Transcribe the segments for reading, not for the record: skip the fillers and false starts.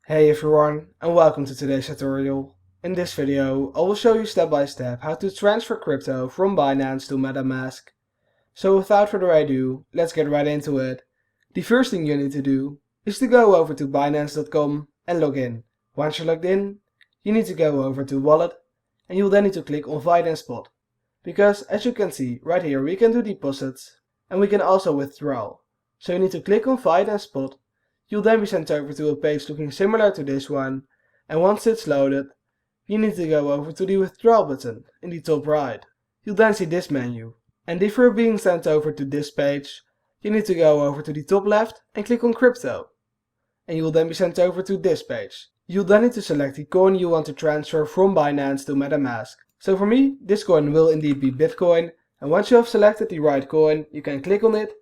Hey everyone, and welcome to today's tutorial. In this video, I will show you step by step how to transfer crypto from Binance to MetaMask. So without further ado, let's get right into it. The first thing you need to do is to go over to Binance.com and log in. Once you're logged in, you need to go over to Wallet, and you'll then need to click on Find and Spot. Because as you can see, right here we can do deposits, and we can also withdraw. So you need to click on Find and Spot. You'll then be sent over to a page looking similar to this one, and once it's loaded, you need to go over to the withdrawal button in the top right. You'll then see this menu, and if you're being sent over to this page, you need to go over to the top left and click on crypto, and you'll then be sent over to this page. You'll then need to select the coin you want to transfer from Binance to MetaMask. So for me, this coin will indeed be Bitcoin, and once you have selected the right coin, you can click on it,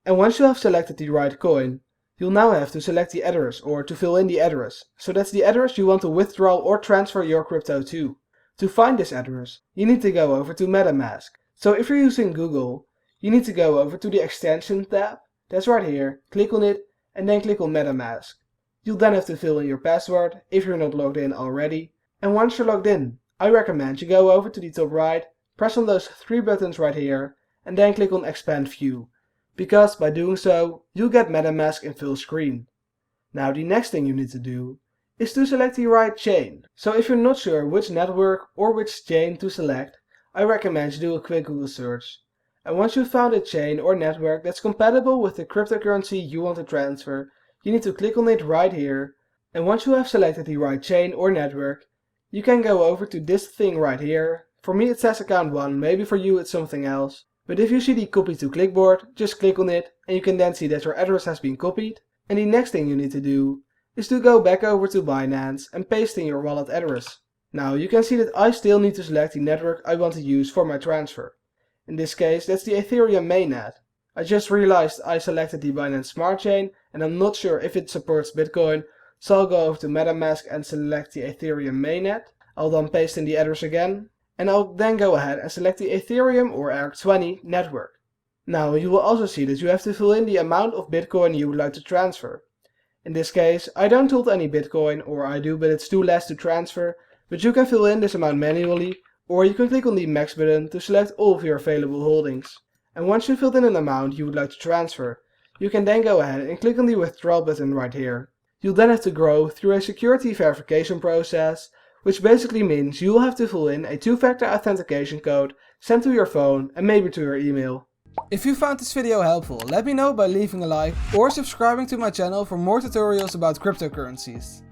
and once you have selected the right coin, you'll now have to select the address or to fill in the address. So that's the address you want to withdraw or transfer your crypto to. To find this address, you need to go over to MetaMask. So if you're using Google, you need to go over to the extension tab. That's right here. Click on it and then click on MetaMask. You'll then have to fill in your password if you're not logged in already. And once you're logged in, I recommend you go over to the top right, press on those three buttons right here, and then click on Expand View. Because by doing so, you'll get MetaMask in full screen. Now the next thing you need to do is to select the right chain. So if you're not sure which network or which chain to select, I recommend you do a quick Google search. And once you've found a chain or network that's compatible with the cryptocurrency you want to transfer, you need to click on it right here. And once you have selected the right chain or network, you can go over to this thing right here. For me it says account 1, maybe for you it's something else. But if you see the copy to clipboard, just click on it and you can then see that your address has been copied. And the next thing you need to do is to go back over to Binance and paste in your wallet address. Now you can see that I still need to select the network I want to use for my transfer. In this case that's the Ethereum mainnet. I just realized I selected the Binance Smart Chain and I'm not sure if it supports Bitcoin, so I'll go over to MetaMask and select the Ethereum mainnet. I'll then paste in the address again. And I'll then go ahead and select the Ethereum or ERC20 network. Now you will also see that you have to fill in the amount of Bitcoin you would like to transfer. In this case, I don't hold any Bitcoin, or I do, but it's too less to transfer, but you can fill in this amount manually, or you can click on the max button to select all of your available holdings. And once you've filled in an amount you would like to transfer, you can then go ahead and click on the withdrawal button right here. You'll then have to go through a security verification process, which basically means you will have to fill in a two-factor authentication code sent to your phone and maybe to your email. If you found this video helpful, let me know by leaving a like or subscribing to my channel for more tutorials about cryptocurrencies.